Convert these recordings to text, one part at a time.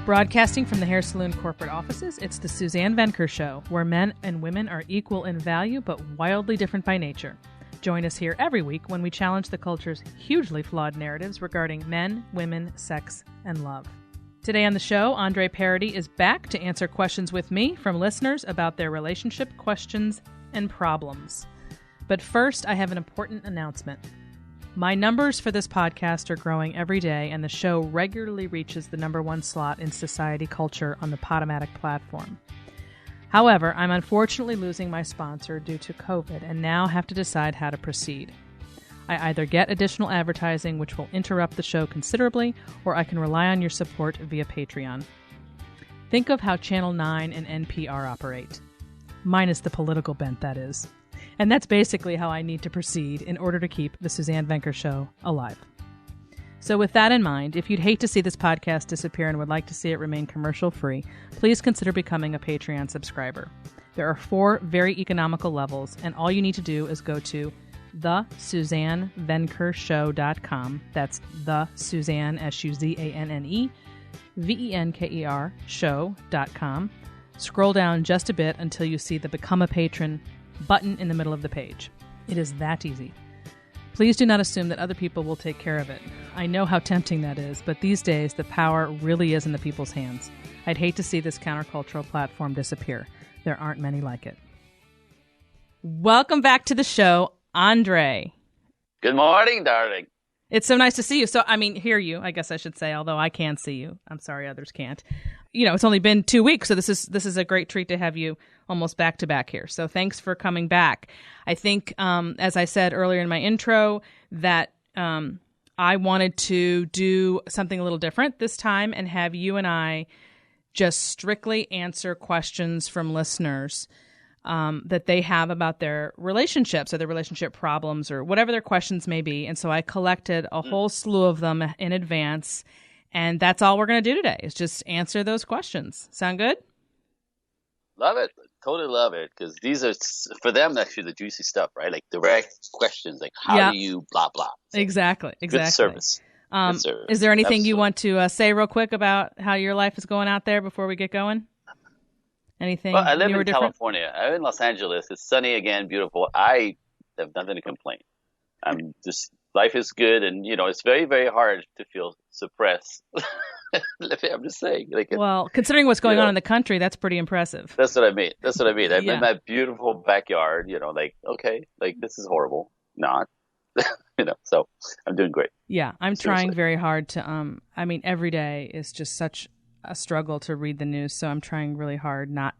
Broadcasting from the Hair Saloon corporate offices, it's the Suzanne Venker Show, where men and women are equal in value but wildly different by nature. Join us here every week when we challenge the culture's hugely flawed narratives regarding men, women, sex, and love. Today on the show, Andre Paradis is back to answer questions with me from listeners about their relationship questions and problems. But first, I have an important announcement. My numbers for this podcast are growing every day, and the show regularly reaches the number one slot in society culture on the Podomatic platform. However, I'm unfortunately losing my sponsor due to COVID and now have to decide how to proceed. I either get additional advertising, which will interrupt the show considerably, or I can rely on your support via Patreon. Think of how Channel 9 and NPR operate. Minus the political bent, that is. And that's basically how I need to proceed in order to keep the Suzanne Venker Show alive. So with that in mind, if you'd hate to see this podcast disappear and would like to see it remain commercial-free, please consider becoming a Patreon subscriber. There are 4 very economical levels, and all you need to do is go to thesuzannevenkershow.com. That's the Suzanne, S-U-Z-A-N-N-E, V-E-N-K-E-R, show.com. Scroll down just a bit until you see the Become a Patron button in the middle of the page. It is that easy. Please do not assume that other people will take care of it. I know how tempting that is, but these days the power really is in the people's hands. I'd hate to see this countercultural platform disappear. There aren't many like it. Welcome back to the show, Andre. Good morning, darling. It's so nice to see you. So, hear you, I guess I should say, although I can see you. I'm sorry others can't. It's only been 2 weeks, so this is a great treat to have you almost back to back here. So thanks for coming back. I think, as I said earlier in my intro, that I wanted to do something a little different this time and have you and I just strictly answer questions from listeners that they have about their relationships or their relationship problems or whatever their questions may be. And so I collected a whole slew of them in advance. And that's all we're going to do today is just answer those questions. Sound good? Love it. Totally love it. Because these are, for them, actually the juicy stuff, right? Like direct questions, like how do you blah, blah. So exactly. Good service. Good service. Is there anything Absolutely. You want to say real quick about how your life is going out there before we get going? Anything? Well, I live new or in different? California. I'm in Los Angeles. It's sunny again, beautiful. I have nothing to complain. I'm just, life is good. And, it's very, very hard to feel suppressed. I'm just saying. Well, considering what's going on in the country, that's pretty impressive. That's what I mean. I'm in my beautiful backyard, okay, this is horrible. Not, so I'm doing great. Yeah, I'm Seriously. trying very hard to, every day is just such a struggle to read the news. So I'm trying really hard not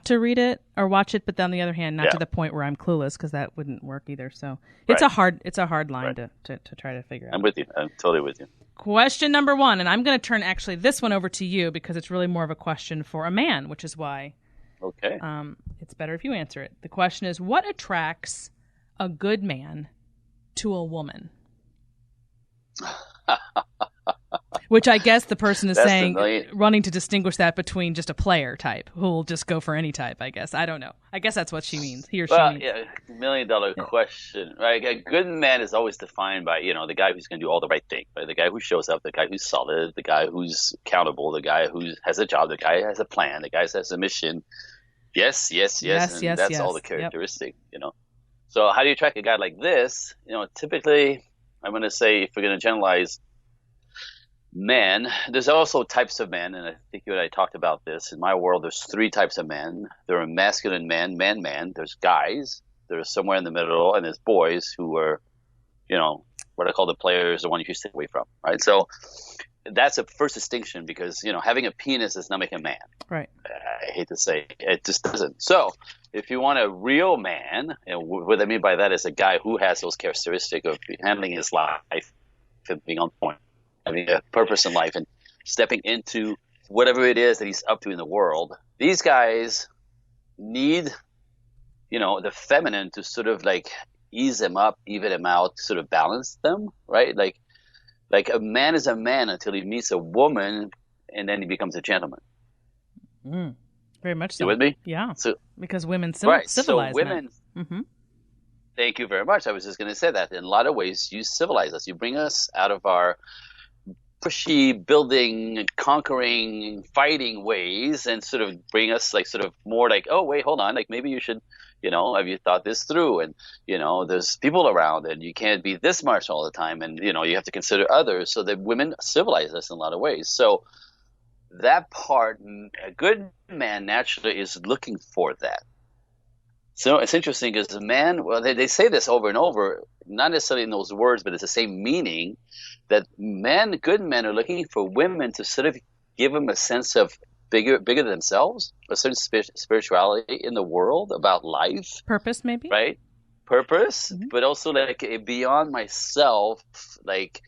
to read it or watch it, but on the other hand, not to the point where I'm clueless, because that wouldn't work either. So it's a hard line to try to figure out. I'm with you. I'm totally with you. Question number 1, and I'm going to turn actually this one over to you because it's really more of a question for a man, which is why it's better if you answer it. The question is, what attracts a good man to a woman? Which I guess the person is saying, running to distinguish that between just a player type who will just go for any type, I guess. I don't know. I guess that's what she means. He or she means. Yeah, $1 million question, right? A good man is always defined by, the guy who's going to do all the right thing, right? The guy who shows up, the guy who's solid, the guy who's accountable, the guy who has a job, the guy who has a plan, the guy who has a mission. Yes. And that's all the characteristic, So how do you attract a guy like this? Typically, I'm going to say, if we're going to generalize, men, there's also types of men, and I think you and I talked about this. In my world, there's 3 types of men. There are masculine men, man. There's guys. There's somewhere in the middle, and there's boys who are, what I call the players, the one you should stay away from, right? So that's a first distinction because, having a penis does not make a man. Right. I hate to say it just doesn't. So if you want a real man, and what I mean by that is a guy who has those characteristics of handling his life and being on point, having a purpose in life and stepping into whatever it is that he's up to in the world. These guys need, the feminine to sort of ease them up, even them out, sort of balance them, right? Like a man is a man until he meets a woman and then he becomes a gentleman. Very much so. You with me? Yeah. So, because women civilize so women, men. Mm-hmm. Thank you very much. I was just going to say that in a lot of ways, you civilize us. You bring us out of our pushy, building, conquering, fighting ways, and sort of bring us like sort of more like, oh wait, hold on, like maybe you should, have you thought this through? And there's people around, and you can't be this much all the time, and you have to consider others. So that women civilize us in a lot of ways. So that part, a good man naturally is looking for that. So it's interesting because the man, well, they say this over and over, not necessarily in those words, but it's the same meaning, that good men are looking for women to sort of give them a sense of bigger than themselves, a certain spirituality in the world, about life. Purpose, maybe? Right? Purpose, but also like beyond myself, like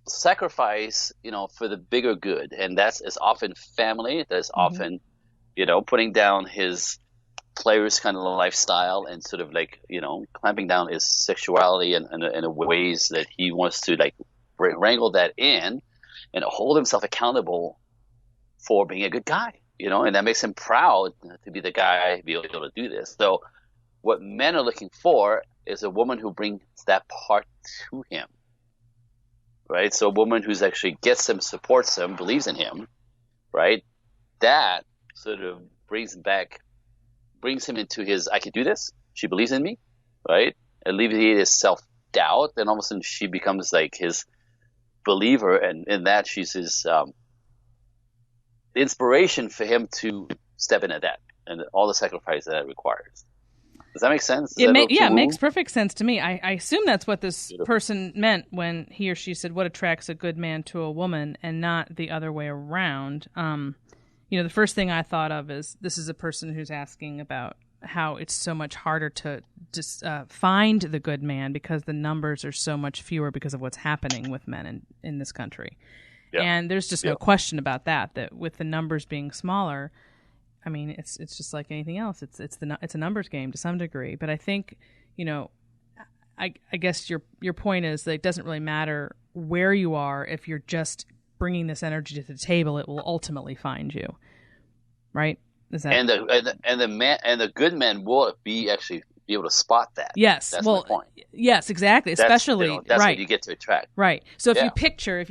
sacrifice, for the bigger good. And that's often family, that's often putting down his player's kind of lifestyle and sort of like, clamping down his sexuality in ways that he wants to like wrangle that in and hold himself accountable for being a good guy, and that makes him proud to be the guy to be able to do this. So what men are looking for is a woman who brings that part to him, right? So a woman who's actually gets him, supports him, believes in him, right? That sort of brings him into his, I can do this. She believes in me, right? Alleviate his self-doubt. Then all of a sudden she becomes like his believer, and in that she's his inspiration for him to step into that and all the sacrifice that it requires. Does that make sense? It makes perfect sense to me. I assume that's what this person meant when he or she said, what attracts a good man to a woman, and not the other way around. The first thing I thought of is this is a person who's asking about how it's so much harder to just find the good man because the numbers are so much fewer because of what's happening with men in this country. Yep. And there's just no question about that with the numbers being smaller. I mean, it's just like anything else. It's a numbers game to some degree. But I think, I guess your point is that it doesn't really matter where you are. If you're just bringing this energy to the table, it will ultimately find you, right? Is that... And the good men will be able to spot that. Yes, that's my point. Yes, exactly. Especially that's right. what you get to attract. Right. So if you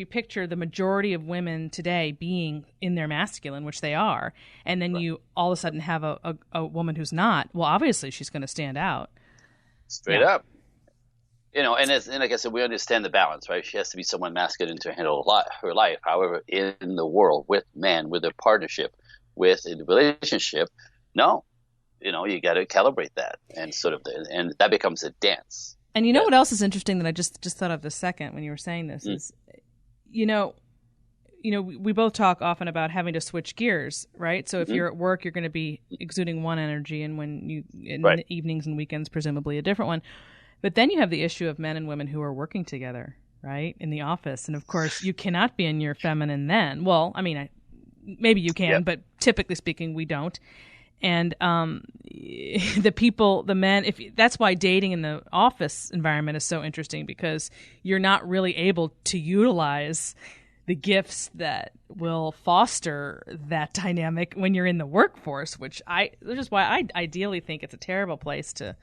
picture the majority of women today being in their masculine, which they are, and then you all of a sudden have a woman who's not, well, obviously she's going to stand out. Straight up. And like I said, we understand the balance, right? She has to be someone masculine to handle her life. However, in the world, with man, with a partnership, with a relationship, no. You got to calibrate that and and that becomes a dance. And what else is interesting that I just thought of this second when you were saying this is, we both talk often about having to switch gears, right? So if you're at work, you're going to be exuding one energy, and when the evenings and weekends, presumably a different one. But then you have the issue of men and women who are working together, right, in the office. And of course, you cannot be in your feminine then. Well, I mean, maybe you can, but typically speaking, we don't. And the men, that's why dating in the office environment is so interesting, because you're not really able to utilize the gifts that will foster that dynamic when you're in the workforce, which is why I ideally think it's a terrible place to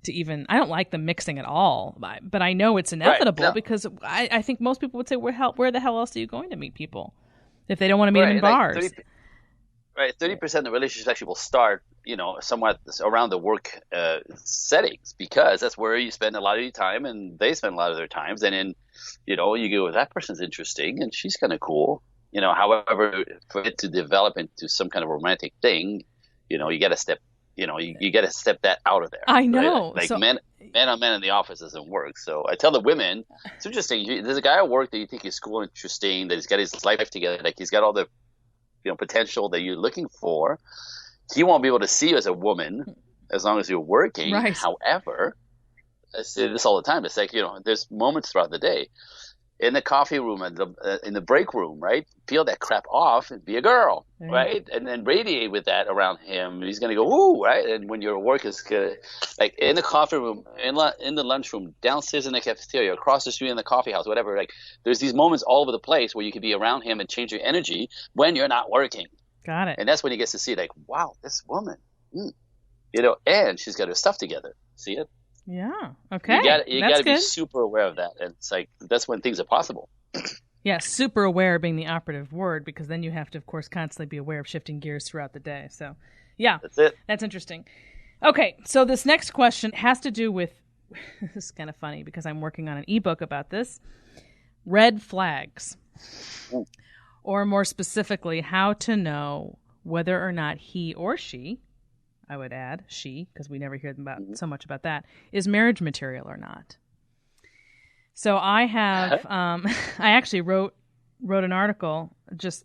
even, I don't like the mixing at all, but I know it's inevitable because I think most people would say, where the hell else are you going to meet people if they don't want to meet them in bars? Right, 30% of the relationships actually will start, somewhat around the work settings, because that's where you spend a lot of your time, and they spend a lot of their times. And then, you go, that person's interesting, and she's kind of cool. However, for it to develop into some kind of romantic thing, you got to step, you got to step that out of there. I know. Right? Like man on man in the office doesn't work. So I tell the women, it's interesting. There's a guy at work that you think is cool and interesting, that he's got his life together, like he's got all the potential that you're looking for. He won't be able to see you as a woman as long as you're working. Right. However, I say this all the time. It's like, there's moments throughout the day in the coffee room and in the break room, right? Peel that crap off and be a girl, right? And then radiate with that around him. He's going to go, ooh, right? And when your work is good, like in the coffee room, in the lunchroom, downstairs in the cafeteria, across the street in the coffee house, whatever, like there's these moments all over the place where you can be around him and change your energy when you're not working. Got it. And that's when he gets to see, like, wow, this woman, and she's got her stuff together. See it? Yeah. Okay. You got to be super aware of that. And it's like, that's when things are possible. Yeah, super aware being the operative word, because then you have to, of course, constantly be aware of shifting gears throughout the day. So, yeah, that's it. That's interesting. Okay, so this next question has to do with, this is kind of funny because I'm working on an ebook about this, red flags. Ooh. Or more specifically, how to know whether or not he or she, I would add she, because we never hear so much about that, is marriage material or not. So I have, I actually wrote an article just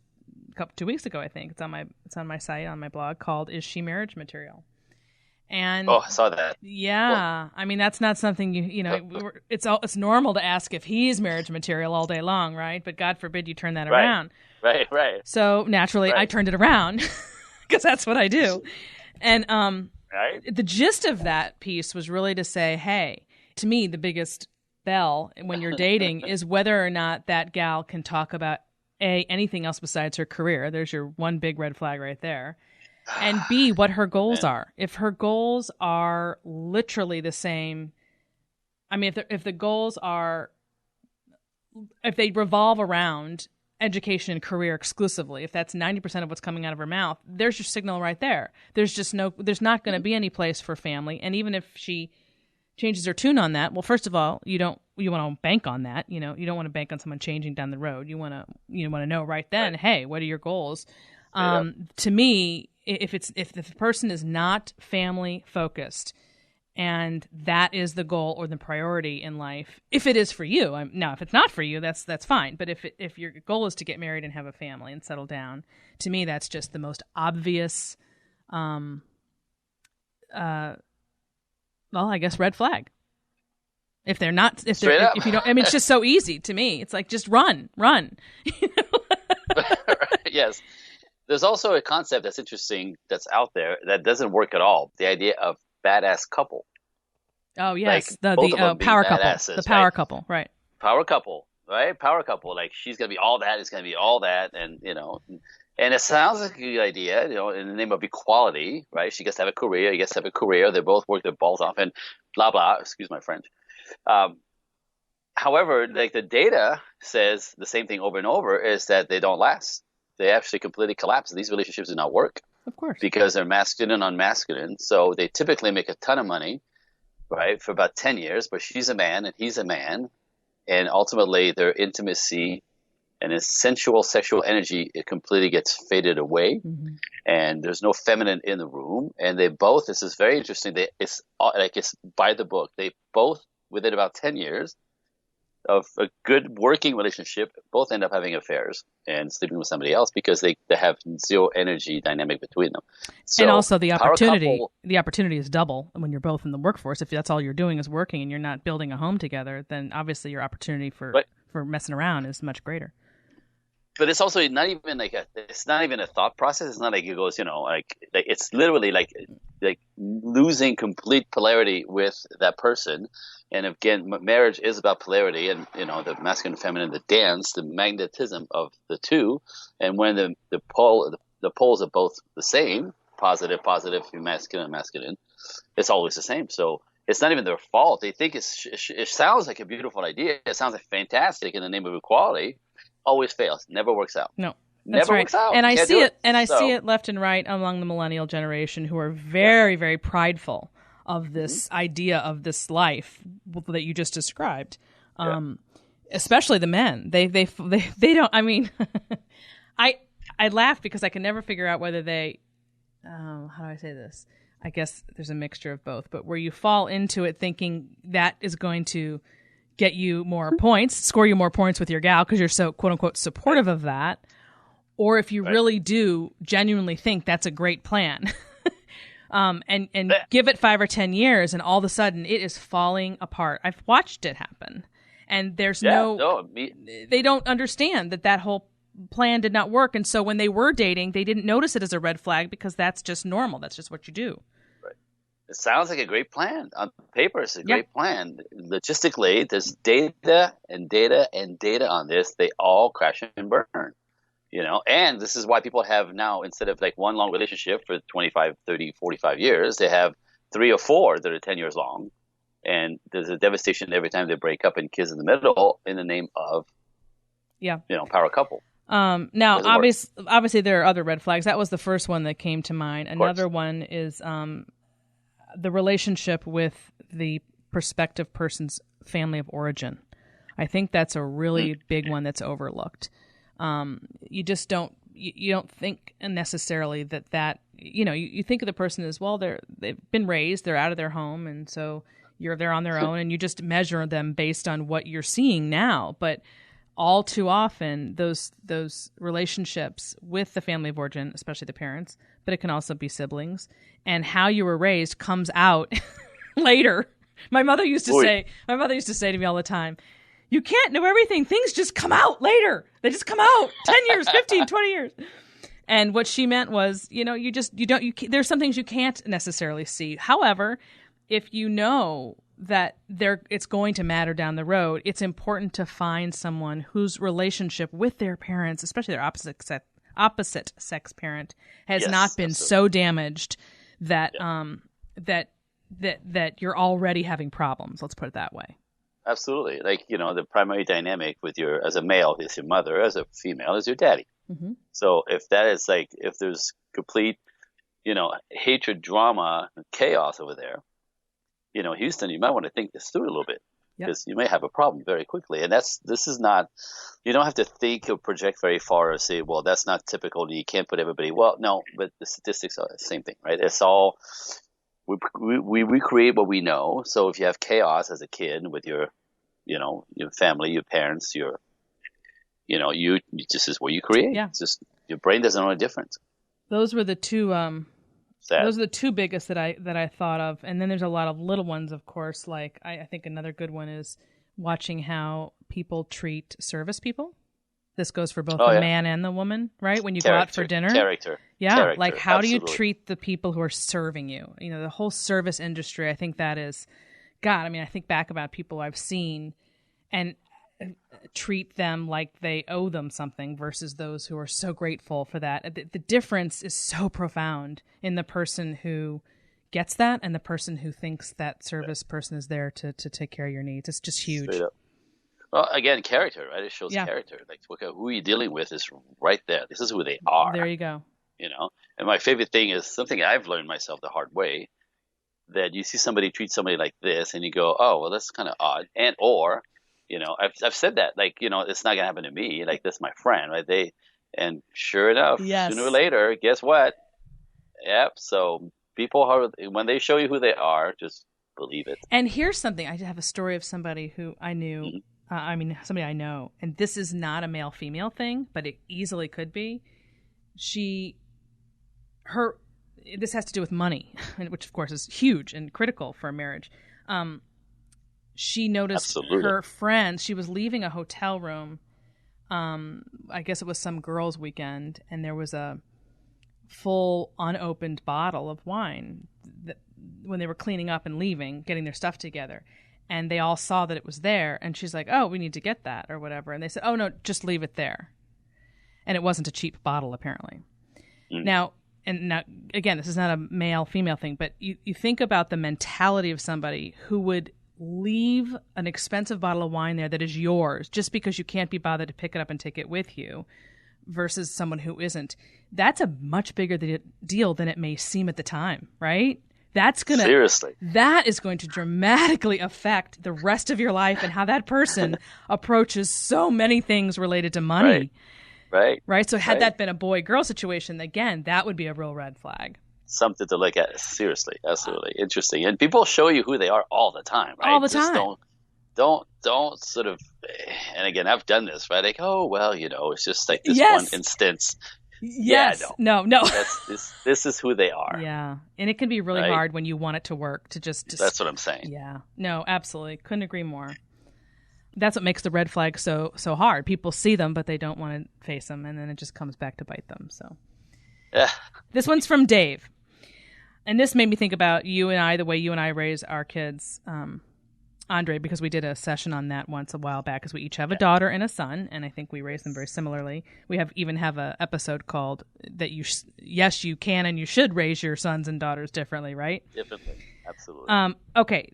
2 weeks ago, I think. It's on my site, on my blog, called "Is She Marriage Material?" And I saw that. Yeah, well, I mean, that's not something you know. It's normal to ask if he's marriage material all day long, right? But God forbid you turn that around. Right. So naturally, I turned it around because that's what I do. And the gist of that piece was really to say, hey, to me, the biggest bell when you're dating is whether or not that gal can talk about anything else besides her career. There's your one big red flag right there. And B, what her goals are. If her goals are literally the same, I mean, if the goals are, if they revolve around education and career exclusively, if that's 90% of what's coming out of her mouth, there's your signal right there. There's not going to be any place for family. And even if she changes her tune on that, well, first of all, you want to bank on that. You don't want to bank on someone changing down the road. You want to know right then, hey, what are your goals? To me, if the person is not family focused, and that is the goal or the priority in life, if it is for you, now if it's not for you, that's fine. But if your goal is to get married and have a family and settle down, to me that's just the most obvious, well, I guess red flag. If they're not, if you don't, I mean, it's just so easy to me. It's like just run. Yes. There's also a concept that's interesting that's out there that doesn't work at all. The idea of badass couple. Oh yes, like, the power couple. The power couple, right? Power couple, right? Power couple. Like she's gonna be all that. It's gonna be all that, and and it sounds like a good idea. In the name of equality, right? She gets to have a career. He gets to have a career. They both work their balls off, and blah blah. Excuse my French. However, like the data says the same thing over and over is that they don't last. They actually completely collapse. These relationships do not work. Of course. Because they're masculine on masculine. So they typically make a ton of money, right, for about 10 years, but she's a man and he's a man. And ultimately their intimacy and his sensual sexual energy, it completely gets faded away. Mm-hmm. And there's no feminine in the room. And they both, this is very interesting, it's by the book, they both, within about 10 years of a good working relationship, both end up having affairs and sleeping with somebody else because they have zero energy dynamic between them. So, and also the opportunity is double when you're both in the workforce. If that's all you're doing is working and you're not building a home together, then obviously your opportunity for messing around is much greater. But it's also not even it's not even a thought process. It's not like it goes, like it's literally like losing complete polarity with that person. And again, marriage is about polarity and, the masculine and feminine, the dance, the magnetism of the two. And when the poles are both the same, positive, masculine, it's always the same. So it's not even their fault. They think it sounds like a beautiful idea. It sounds like fantastic in the name of equality. Always fails. Never works out. No. That's Never works out. And I see it. And I see it left and right among the millennial generation who are very, very prideful of this idea of this life that you just described. Especially the men. They don't. I mean, I laugh because I can never figure out whether they. How do I say this? I guess there's a mixture of both. But where you fall into it thinking that is going to get you more points, score you more points with your gal because you're so quote unquote supportive of that. Or if you really do genuinely think that's a great plan, and give it 5 or 10 years, and all of a sudden it is falling apart. I've watched it happen, and there's they don't understand that whole plan did not work. And so when they were dating, they didn't notice it as a red flag because that's just normal. That's just what you do. Right. It sounds like a great plan. On paper, it's a great plan. Logistically, there's data on this. They all crash and burn. And this is why people have now, instead of like one long relationship for 25, 30, 45 years, they have 3 or 4 that are 10 years long. And there's a devastation every time they break up, and kids in the middle in the name of, power couple. Now, obviously, there are other red flags. That was the first one that came to mind. Another one is the relationship with the prospective person's family of origin. I think that's a really big one that's overlooked. You just don't think necessarily that you think of the person as, well, they've been raised, they're out of their home, and so they're on their own, and you just measure them based on what you're seeing now. But all too often, those relationships with the family of origin, especially the parents, but it can also be siblings, and how you were raised comes out later. My mother used to say to me all the time, "You can't know everything. Things just come out later. They just come out 10 years, 15, 20 years." And what she meant was, there's some things you can't necessarily see. However, if you know that it's going to matter down the road, it's important to find someone whose relationship with their parents, especially their opposite sex parent, has not been so damaged that that you're already having problems. Let's put it that way. Absolutely. Like, the primary dynamic with as a male is your mother, as a female is your daddy. Mm-hmm. So if there's complete, hatred, drama, chaos over there, Houston, you might want to think this through a little bit, because you may have a problem very quickly. And this is not, you don't have to think or project very far or say, well, that's not typical. You can't put everybody. Well, no, but the statistics are the same thing, right? It's all, we recreate what we know. So if you have chaos as a kid with your family, your parents, this is what you create. Yeah. It's just, your brain doesn't know any difference. Those were the two, Those are the two biggest that I thought of. And then there's a lot of little ones, of course. Like I think another good one is watching how people treat service people. This goes for both the man and the woman, right? When you go out for dinner. Yeah. Like how do you treat the people who are serving you? The whole service industry, I think that is, God, I think back about people I've seen and treat them like they owe them something versus those who are so grateful for that. The difference is so profound in the person who gets that and the person who thinks that service person is there to take care of your needs. It's just huge. Well, again, character, right? It shows character. Like, look at who you're dealing with is right there. This is who they are. There you go. And my favorite thing is something I've learned myself the hard way, that you see somebody treat somebody like this and you go, oh, well, that's kind of odd. I've said that, like, it's not going to happen to me. Like, that's my friend, right? And sure enough, sooner or later, guess what? Yep. So people, when they show you who they are, just believe it. And here's something. I have a story of somebody who I knew, somebody I know, and this is not a male-female thing, but it easily could be. This has to do with money, which of course is huge and critical for a marriage. She noticed her friend, she was leaving a hotel room. I guess it was some girls' weekend, and there was a full unopened bottle of wine when they were cleaning up and leaving, getting their stuff together. And they all saw that it was there, and she's like, oh, we need to get that or whatever. And they said, oh, no, just leave it there. And it wasn't a cheap bottle, apparently. Now, again, this is not a male-female thing, but you think about the mentality of somebody who would leave an expensive bottle of wine there that is yours just because you can't be bothered to pick it up and take it with you versus someone who isn't. That's a much bigger deal than it may seem at the time, right? Seriously. That is going to dramatically affect the rest of your life and how that person approaches so many things related to money. Right. So had that been a boy-girl situation, again, that would be a real red flag. Something to look at. Seriously. Absolutely. Interesting. And people show you who they are all the time, right? All the time. Don't sort of, and again, I've done this, right? Like, oh, well, it's just like this one instance. Yes. Yeah, no. This is who they are. Yeah. And it can be really hard when you want it to work to just. That's what I'm saying. Yeah. No, absolutely. Couldn't agree more. That's what makes the red flag so hard. People see them, but they don't want to face them, and then it just comes back to bite them. So, yeah. This one's from Dave, and this made me think about you and I, the way you and I raise our kids, Andre, because we did a session on that once a while back, because we each have a daughter and a son, and I think we raise them very similarly. We even have an episode called that you can and you should raise your sons and daughters differently, right? Differently. Absolutely. Okay.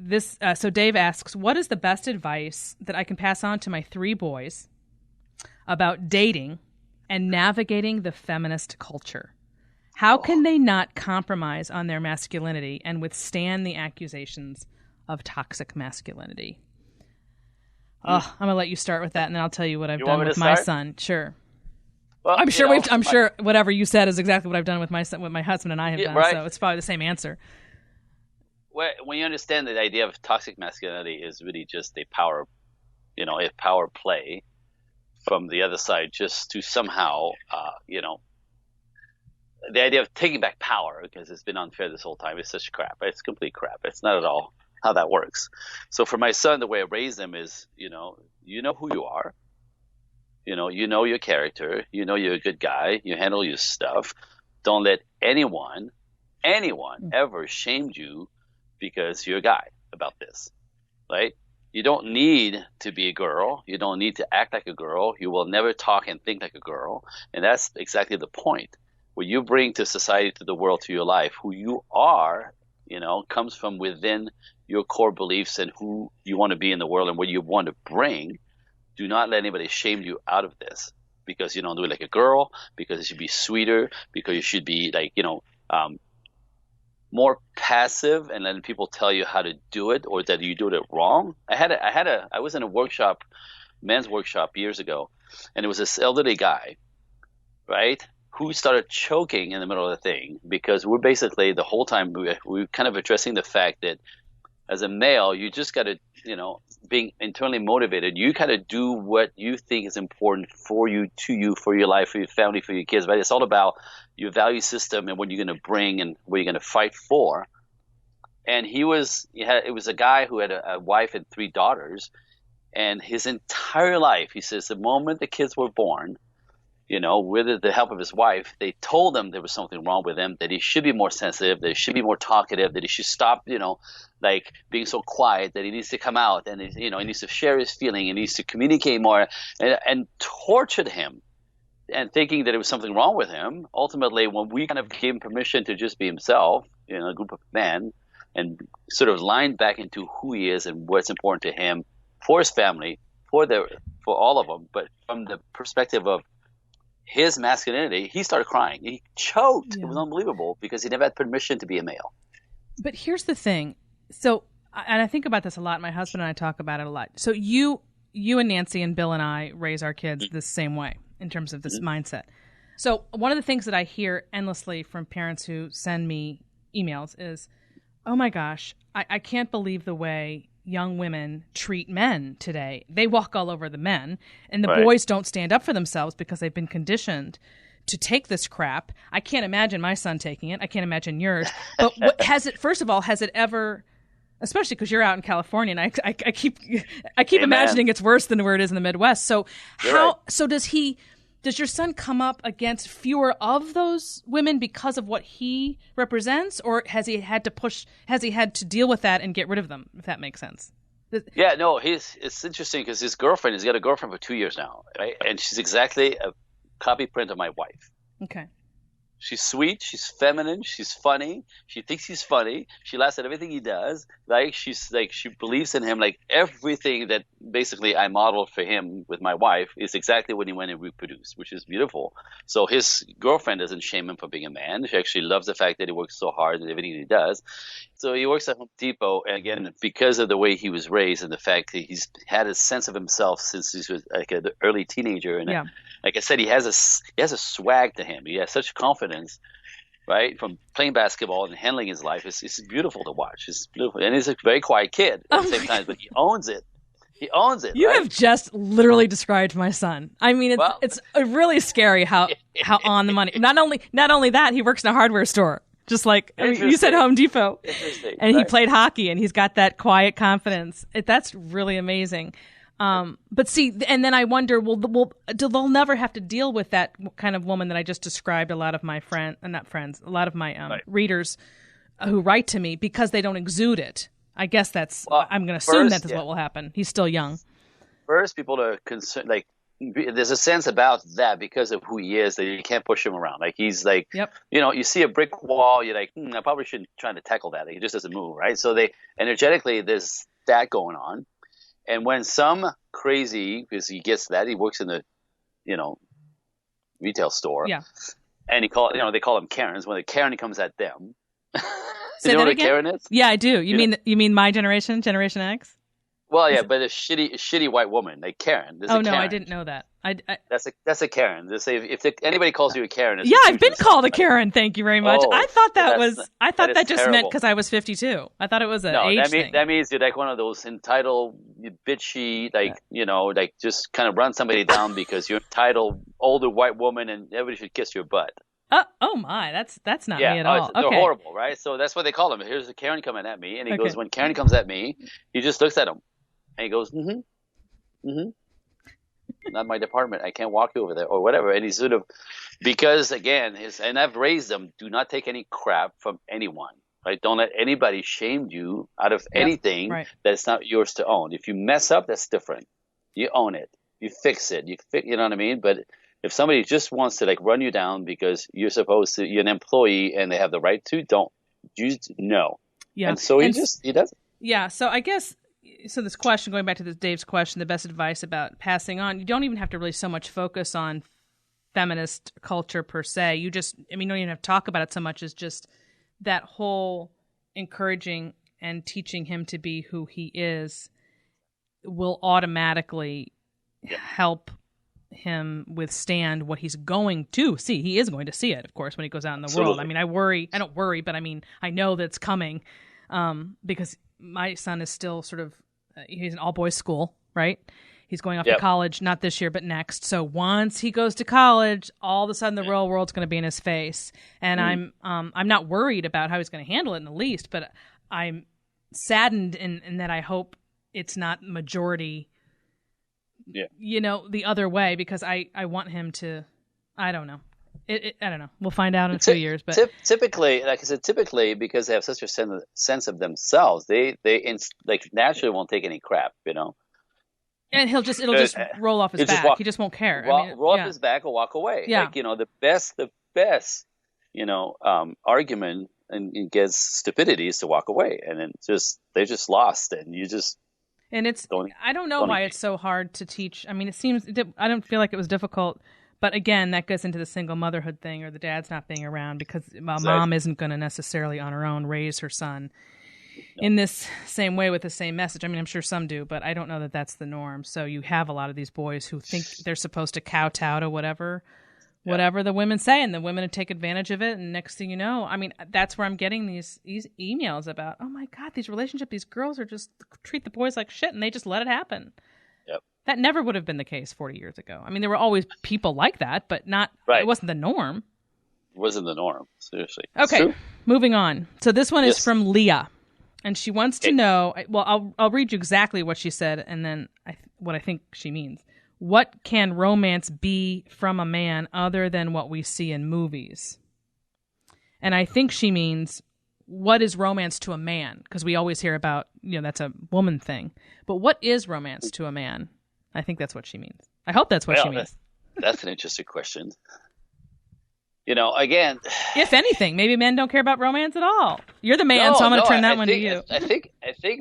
So Dave asks, what is the best advice that I can pass on to my 3 boys about dating and navigating the feminist culture? How can they not compromise on their masculinity and withstand the accusations of toxic masculinity? I'm gonna let you start with that, and then I'll tell you what I've done with my son. Sure. Well, I'm sure whatever you said is exactly what I've done with my son, what my husband and I have done. Right. So it's probably the same answer. When you understand that the idea of toxic masculinity is really just a power play from the other side, just to somehow, the idea of taking back power, because it's been unfair this whole time, is such crap. It's complete crap. It's not at all how that works. So for my son, the way I raised him is, you know who you are. You know your character. You know you're a good guy. You handle your stuff. Don't let anyone ever shame you because you're a guy about this, right? You don't need to be a girl. You don't need to act like a girl. You will never talk and think like a girl. And that's exactly the point. What you bring to society, to the world, to your life, who you are, comes from within your core beliefs and who you want to be in the world and what you want to bring. Do not let anybody shame you out of this because you don't do it like a girl, because it should be sweeter, because you should be more passive and letting people tell you how to do it or that you do it wrong. I was in a workshop, men's workshop years ago, and it was this elderly guy, right, who started choking in the middle of the thing because we're basically the whole time we're kind of addressing the fact that as a male, you just got to, being internally motivated, you got to do what you think is important for you, for your life, for your family, for your kids, right? It's all about your value system and what you're going to bring and what you're going to fight for. And it was a guy who had a wife and 3 daughters, and his entire life, he says, the moment the kids were born, with the help of his wife, they told him there was something wrong with him, that he should be more sensitive, that he should be more talkative, that he should stop, being so quiet, that he needs to come out and, he needs to share his feeling, he needs to communicate more, and tortured him and thinking that it was something wrong with him. Ultimately, when we kind of gave him permission to just be himself, a group of men, and sort of lined back into who he is and what's important to him, for his family, for all of them, but from the perspective of his masculinity, he started crying. He choked. Yeah. It was unbelievable because he never had permission to be a male. But here's the thing. So, and I think about this a lot. My husband and I talk about it a lot. So you and Nancy and Bill and I raise our kids the same way in terms of this mindset. So one of the things that I hear endlessly from parents who send me emails is, oh my gosh, I can't believe the way young women treat men today. They walk all over the men, and the boys don't stand up for themselves because they've been conditioned to take this crap. I can't imagine my son taking it. I can't imagine yours. But has it ever, especially because you're out in California, and I keep imagining it's worse than where it is in the Midwest. So does your son come up against fewer of those women because of what he represents, or has he had to deal with that and get rid of them, if that makes sense? Yeah, no, it's interesting because he's got a girlfriend for 2 years now, right? And she's exactly a copy print of my wife. Okay. She's sweet. She's feminine. She's funny. She thinks he's funny. She laughs at everything he does. She believes in him. Like everything that basically I modeled for him with my wife is exactly what he went and reproduced, which is beautiful. So his girlfriend doesn't shame him for being a man. She actually loves the fact that he works so hard and everything he does. So he works at Home Depot, and again, because of the way he was raised and the fact that he's had a sense of himself since he was like an early teenager, and like I said, he has a swag to him. He has such confidence, right? From playing basketball and handling his life, it's beautiful to watch. It's beautiful, and he's a very quiet kid at the same time, but he owns it. He owns it. You have just literally described my son. I mean, it's really scary how on the money. Not only that, he works in a hardware store. Just like you said, Home Depot. And he played hockey, and he's got that quiet confidence. That's really amazing. But see, and then I wonder, they'll never have to deal with that kind of woman that I just described. A lot of my a lot of my readers who write to me because they don't exude it. I guess I'm going to assume that is what will happen. He's still young. First, people are concerned, like there's a sense about that because of who he is that you can't push him around. Like he's like, Yep. you see a brick wall, you're like, I probably shouldn't try to tackle that. He just doesn't move, right? So they energetically, there's that going on. And when some crazy, because he gets that, he works in the, retail store. Yeah. And they call them Karens. When the Karen comes at them, Say you know that what again? a Karen is? Yeah, I do. You mean my generation, Generation X? Well, yeah, but a shitty white woman, like Karen. There's a no, Karen. I didn't know that. That's a Karen. They say if anybody calls you a Karen, it's I've been called a Karen. Thank you very much. Oh, I thought that just terrible. meant because I was 52. I thought it was an age thing. That means you're like one of those entitled, bitchy, like just kind of run somebody down because you're entitled, older white woman, and everybody should kiss your butt. Oh my, that's not me at all. They're Okay. horrible, right? So that's what they call them. Here's a Karen coming at me, and he goes, when Karen comes at me, he just looks at him, and he goes, not my department. I can't walk you over there or whatever. And he's sort of, because again, and I've raised them, do not take any crap from anyone, right? Don't let anybody shame you out of anything that's not yours to own. If you mess up, that's different. You own it. You fix it. You know what I mean? But if somebody just wants to run you down because you're an employee and they have the right to, no. Yeah. And so he doesn't. Yeah. So I guess, this question, going back to Dave's question, the best advice about passing on, you don't even have to really so much focus on feminist culture per se. You don't even have to talk about it so much as just that whole encouraging and teaching him to be who he is will automatically help him withstand what he's going to see. He is going to see it, of course, when he goes out in the world. I mean, I don't worry, but I know that it's coming because my son is still sort of, he's in all-boys school, right? He's going off to college, not this year, but next. So once he goes to college, all of a sudden the real world's going to be in his face. And I'm not worried about how he's going to handle it in the least, but I'm saddened in that I hope it's not majority, the other way, because I want him to, I don't know. I don't know. We'll find out in 2 years. But typically, like I said, because they have such a sense of themselves, they naturally won't take any crap, And it'll just roll off his back. He just won't care. Roll off his back or walk away. Yeah. The best, argument against stupidity is to walk away, and then they're just lost, and you just. And I don't know why it's so hard to teach. I mean, I don't feel like it was difficult. But again, that goes into the single motherhood thing, or the dad's not being around because mom isn't going to necessarily on her own raise her son in this same way with the same message. I mean, I'm sure some do, but I don't know that that's the norm. So you have a lot of these boys who think they're supposed to kowtow to whatever the women say, and the women take advantage of it. And next thing you know, I mean, that's where I'm getting these emails about, oh my God, these girls are just treat the boys like shit, and they just let it happen. That never would have been the case 40 years ago. I mean, there were always people like that, but it wasn't the norm. It wasn't the norm, seriously. Okay, moving on. So this one is from Leah, and she wants to know, well, I'll read you exactly what she said, and then what I think she means. What can romance be from a man other than what we see in movies? And I think she means, what is romance to a man? Because we always hear about, that's a woman thing. But what is romance to a man? I think that's what she means. I hope that's what she means. That's an interesting question. Again, if anything, maybe men don't care about romance at all. You're the man, so I'm going to turn that one to you. I think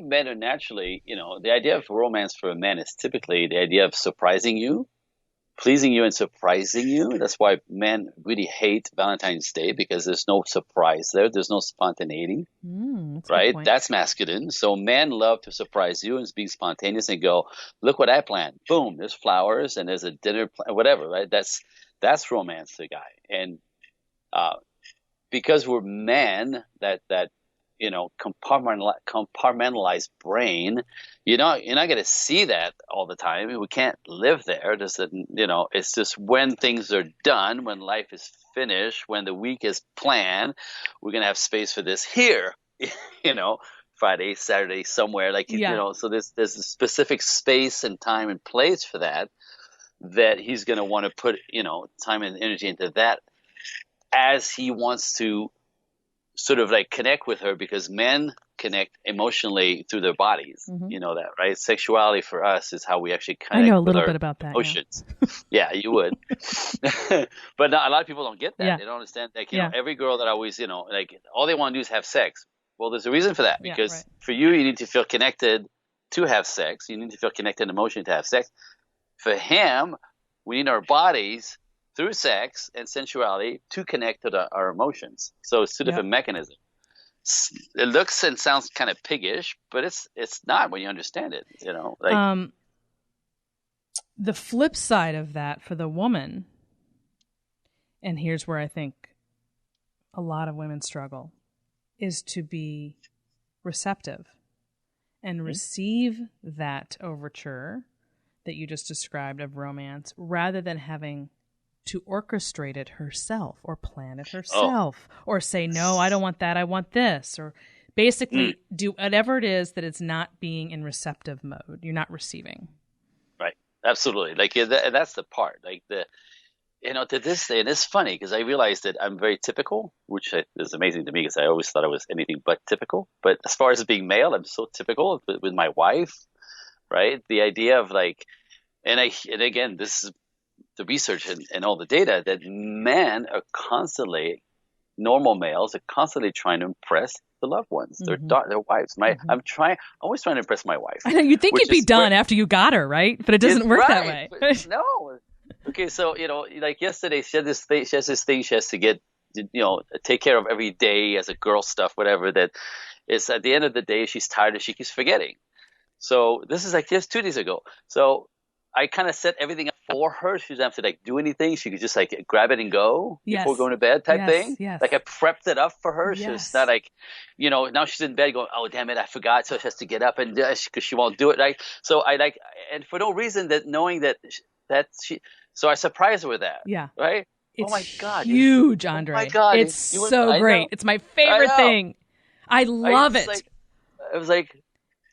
men are naturally, the idea of romance for a man is typically the idea of surprising you, pleasing you and surprising you. That's why men really hate Valentine's Day, because there's no surprise there. There's no spontaneity, right? That's masculine. So men love to surprise you and being spontaneous and go, look what I planned. Boom, there's flowers and there's a dinner, whatever, right? That's romance to a guy. And because we're men, that compartmentalized brain, you're not going to see that all the time. We can't live there. It's just when things are done, when life is finished, when the week is planned, we're going to have space for this here, Friday, Saturday, somewhere so there's a specific space and time and place for that he's going to want to put, time and energy into that as he wants to sort of connect with her, because men connect emotionally through their bodies. You know that, right? Sexuality for us is how we actually connect. I know a little bit about that. Emotions. Yeah, you would. But a lot of people don't get that. They don't understand. Like, you know, every girl that I always, you know, like all they want to do is have sex. Well, there's a reason for that, because for you need to feel connected to have sex. You need to feel connected emotionally to have sex. For him, we need our bodies through sex and sensuality to connect to our emotions. So it's two different mechanisms. It looks and sounds kind of piggish, but it's not when you understand it, you know. Like the flip side of that for the woman, and here's where I think a lot of women struggle, is to be receptive and receive that overture that you just described of romance, rather than having to orchestrate it herself or plan it herself or say, no, I don't want that, I want this, or basically do whatever it is that it's not being in receptive mode. You're not receiving. Right. Absolutely. Like, that's the part. Like, you know, to this day, and it's funny because I realized that I'm very typical, which is amazing to me because I always thought I was anything but typical. But as far as being male, I'm so typical with my wife, right? The idea of like, and again, this is the research and all the data, that men are constantly, normal males are constantly trying to impress the loved ones, their wives. I'm always trying to impress my wife. I know, you'd think you'd be done after you got her, right? But it doesn't work that way. No. Okay, so, you know, like yesterday, she has this thing she has to get, you know, take care of every day as a girl stuff, whatever, that is at the end of the day, she's tired and she keeps forgetting. So this is like just 2 days ago. So I kind of set everything up for her. She doesn't have to like do anything. She could just like grab it and go before going to bed type thing. Yes. Like I prepped it up for her. So it's not like, you know, now she's in bed going, oh, damn it, I forgot. So she has to get up and because she won't do it. Right. So I like, and for no reason, that knowing that she, so I surprised her with that. Yeah. Right. It's oh my God. Huge, Andre. Oh my God. It's so great. It's my favorite thing. I love it. It was like,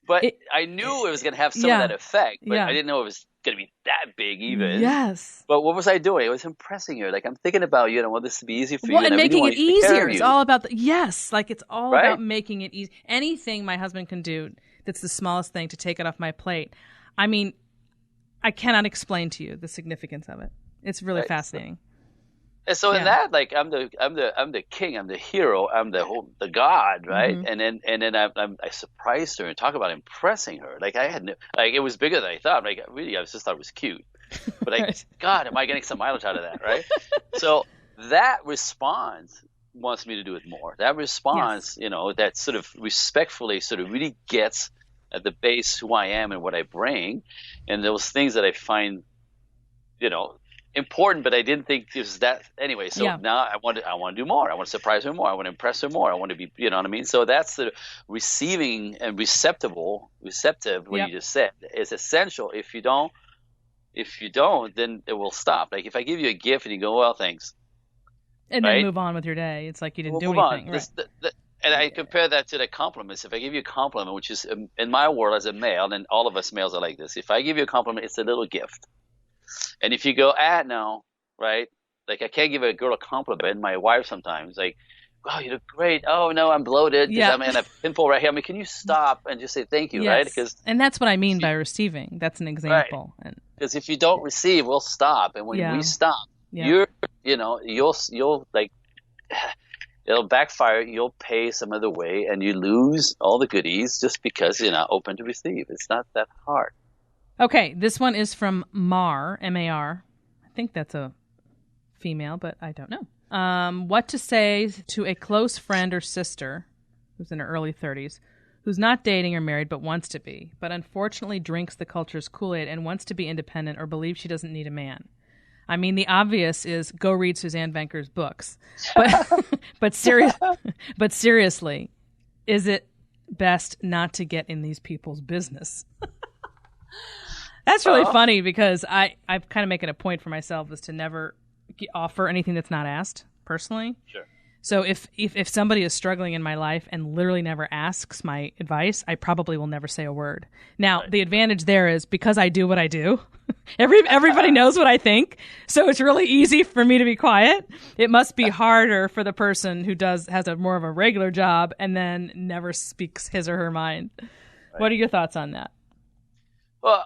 but I knew it was going to have some of that effect, but I didn't know it was going to be that big even. Yes. But what was I doing? I was impressing her. Like, I'm thinking about you and I want this to be easy for you. Well, and making it easier. It's all about like it's all about making it easy. Anything my husband can do that's the smallest thing to take it off my plate. I mean, I cannot explain to you the significance of it. It's really fascinating. So in that, like, I'm the king, I'm the hero, I'm the god, right? And then I surprised her and talk about impressing her. Like it was bigger than I thought. Like really, I just thought it was cute. But God, am I getting some mileage out of that, right? So that response wants me to do it more. That response, you know, that sort of respectfully sort of really gets at the base who I am and what I bring, and those things that I find, you know, important, but I didn't think it was that anyway. So now I want to do more. I want to surprise her more. I want to impress her more. I want to be, you know what I mean? So that's the receiving and receptive, what you just said, is essential. If you don't, then it will stop. Like if I give you a gift and you go, well, thanks. And then move on with your day. It's like you didn't do anything. Right? And I compare that to the compliments. If I give you a compliment, which is in my world as a male, and all of us males are like this. If I give you a compliment, it's a little gift. And if you go, no, right? Like I can't give a girl a compliment. My wife sometimes like, wow, you look great. Oh no, I'm bloated. I'm in a pimple right here. I mean, can you stop and just say thank you, right? And that's what I mean by receiving. That's an example. Because if you don't receive, we'll stop. And when we stop, you'll like, it'll backfire. You'll pay some other way and you lose all the goodies just because you're not open to receive. It's not that hard. Okay, this one is from Mar, M-A-R. I think that's a female, but I don't know. What to say to a close friend or sister who's in her early 30s, who's not dating or married but wants to be, but unfortunately drinks the culture's Kool-aid and wants to be independent or believes she doesn't need a man. I mean, the obvious is go read Suzanne Venker's books. But seriously, is it best not to get in these people's business? That's really funny because I've kind of making a point for myself is to never offer anything that's not asked personally. Sure. So if somebody is struggling in my life and literally never asks my advice, I probably will never say a word. Now, the advantage there is because I do what I do, Everybody knows what I think, so it's really easy for me to be quiet. It must be harder for the person who has a more of a regular job and then never speaks his or her mind. Right. What are your thoughts on that? Well,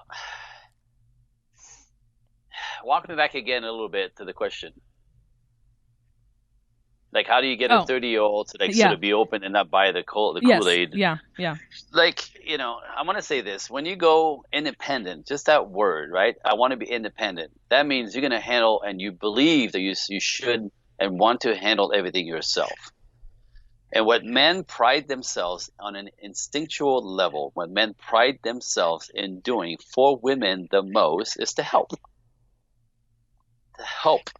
walk me back again a little bit to the question. Like, how do you get a 30-year-old to sort of be open and not buy the Kool-aid? Yeah. Like, I want to say this. When you go independent, just that word, right? I want to be independent. That means you're going to handle, and you believe that you should and want to handle everything yourself. And what men pride themselves on an instinctual level, what men pride themselves in doing for women the most is to help. To help.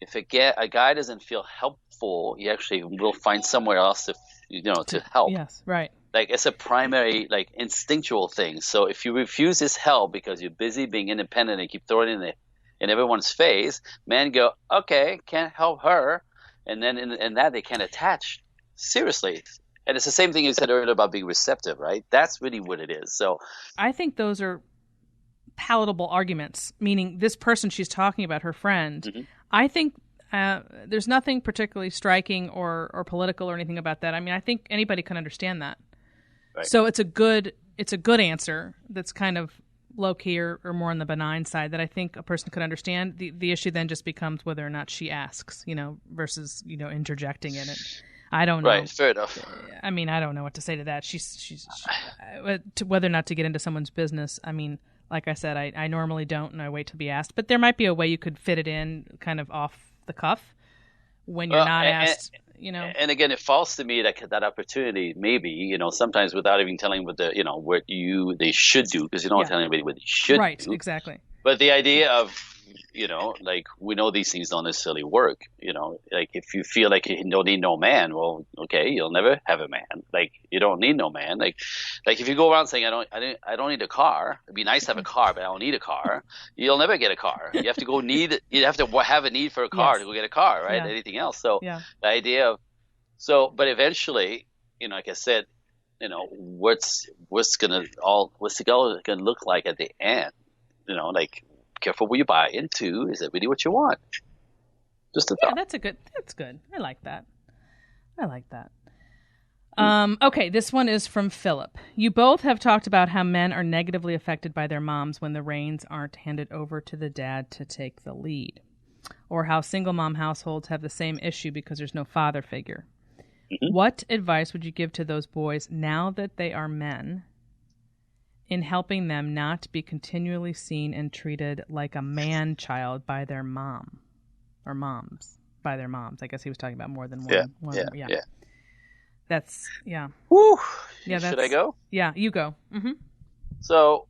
If a guy doesn't feel helpful, he actually will find somewhere else to help. Yes, right. Like, it's a primary, like, instinctual thing. So if you refuse his help because you're busy being independent and keep throwing it in everyone's face, men go, okay, can't help her, and then in that they can't attach seriously. And it's the same thing you said earlier about being receptive, right? That's really what it is. So I think those are palatable arguments, meaning this person she's talking about, her friend. Mm-hmm. I think there's nothing particularly striking or political or anything about that. I mean, I think anybody can understand that. Right. So it's a good answer that's kind of low key or more on the benign side that I think a person could understand. The issue then just becomes whether or not she asks, versus interjecting in it. I don't know. Right, fair enough. I mean, I don't know what to say to that. She's whether or not to get into someone's business. I mean, like I said, I normally don't, and I wait to be asked. But there might be a way you could fit it in kind of off the cuff when you're not asked, And again, it falls to me that opportunity, maybe, sometimes without even telling what they should do, because you don't tell anybody what they should do. Right, exactly. But the idea of, like, we know these things don't necessarily work, like, if you feel like you don't need no man, well, okay, you'll never have a man. Like, you don't need no man. Like if you go around saying, I don't need a car, it'd be nice to have a car, but I don't need a car, you'll never get a car. You have to have a need for a car to go get a car, right? Yeah. Anything else. So the idea of, but eventually, like I said, what's the goal gonna look like at the end? Like, careful what you buy into. Is it really what you want? Just a thought. That's good. I like that. Okay, this one is from Philip. You both have talked about how men are negatively affected by their moms when the reins aren't handed over to the dad to take the lead, or how single mom households have the same issue because there's no father figure. Mm-hmm. What advice would you give to those boys now that they are men in helping them not be continually seen and treated like a man child by their mom or moms by their moms? I guess he was talking about more than one. Yeah. That's, yeah. Woo. Yeah. Should I go? Yeah, you go. Mm-hmm. So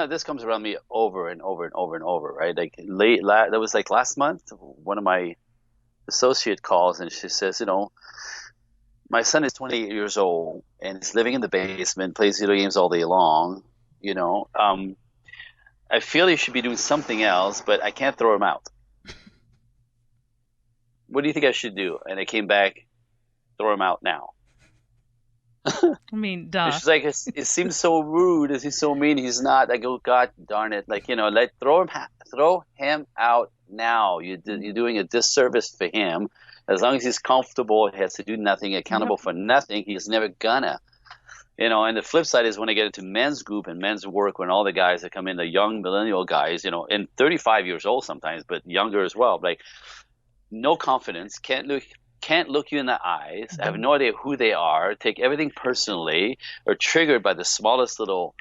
this comes around me over and over and over and over, right? Like that was like last month, one of my associate calls and she says, my son is 28 years old and he's living in the basement, plays video games all day long. I feel he should be doing something else, but I can't throw him out. What do you think I should do? And I came back, throw him out now. I mean, duh. She's like, it seems so rude. Is he so mean? He's not. I go, God darn it. Like, throw him out now. You're doing a disservice for him. As long as he's comfortable, he has to do nothing, accountable for nothing, he's never gonna. And the flip side is when I get into men's group and men's work, when all the guys that come in, the young millennial guys, and 35 years old sometimes, but younger as well, like no confidence, can't look you in the eyes, have no idea who they are, take everything personally, or triggered by the smallest little,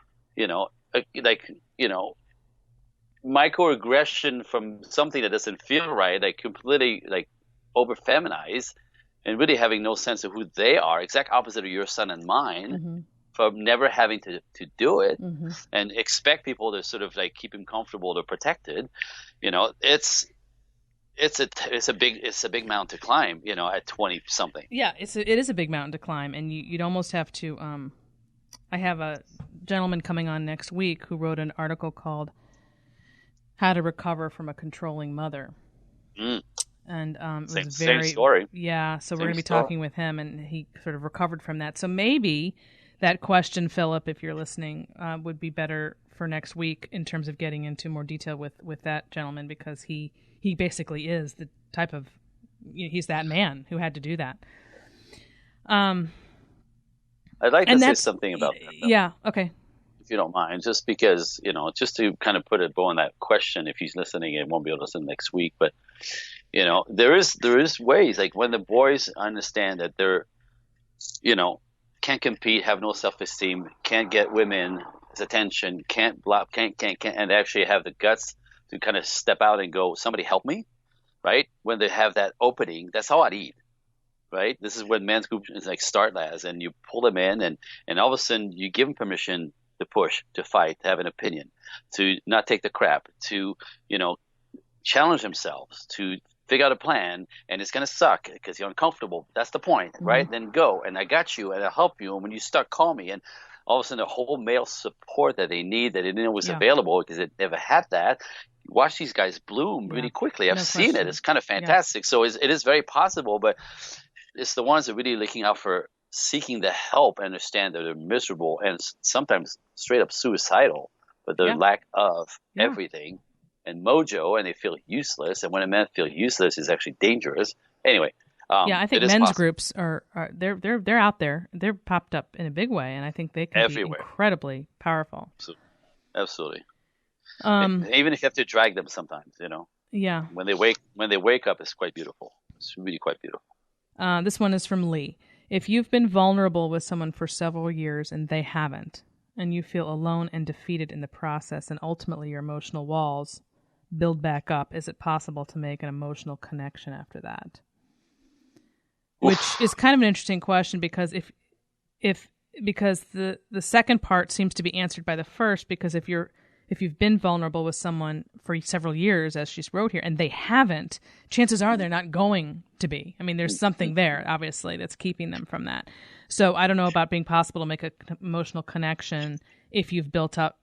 microaggression from something that doesn't feel right, like completely like over feminized, and really having no sense of who they are, exact opposite of your son and mine, from never having to do it, and expect people to sort of like keep him comfortable or protected. It's a big mountain to climb, at 20 something. Yeah, it is a big mountain to climb, and you'd almost have to. I have a gentleman coming on next week who wrote an article called "How to Recover from a Controlling Mother." And it was same story. Yeah, so we're going to be talking with him, and he sort of recovered from that. So maybe that question, Philip, if you're listening, would be better for next week in terms of getting into more detail with that gentleman, because he basically is the type of, he's that man who had to do that. I'd like to say something about that, though, yeah, okay. if you don't mind, just because, just to kind of put a bow on that question, if he's listening and won't be able to listen next week, but there is ways, like when the boys understand that they're, can't compete, have no self-esteem, can't get women's attention, can't block, can't, and actually have the guts to kind of step out and go, somebody help me, right? When they have that opening, that's all I need, right? This is when men's group is like start as, and you pull them in, and all of a sudden you give them permission to push, to fight, to have an opinion, to not take the crap, to, challenge themselves, to figure out a plan, and it's going to suck because you're uncomfortable. That's the point, right? Mm-hmm. Then go, and I got you, and I'll help you. And when you start, call me. And all of a sudden, the whole male support that they need, that they didn't know was available because they never had that. Watch these guys bloom really quickly. I've seen it. It's kind of fantastic. So it is very possible, but it's the ones that are really looking out for seeking the help, understand that they're miserable and sometimes straight up suicidal, but their lack of everything and mojo, and they feel useless. And when a man feels useless, it's actually dangerous. Anyway, I think men's groups are they're out there. They're popped up in a big way, and I think they can be incredibly powerful. Absolutely. Even if you have to drag them sometimes, Yeah. When they wake up, it's quite beautiful. It's really quite beautiful. This one is from Lee. If you've been vulnerable with someone for several years and they haven't, and you feel alone and defeated in the process, and ultimately your emotional walls build back up, is it possible to make an emotional connection after that? Which is kind of an interesting question, because because the second part seems to be answered by the first, because if you've been vulnerable with someone for several years, as she wrote here, and they haven't, chances are they're not going to be. I mean, there's something there, obviously, that's keeping them from that. So I don't know about being possible to make an emotional connection if you've built up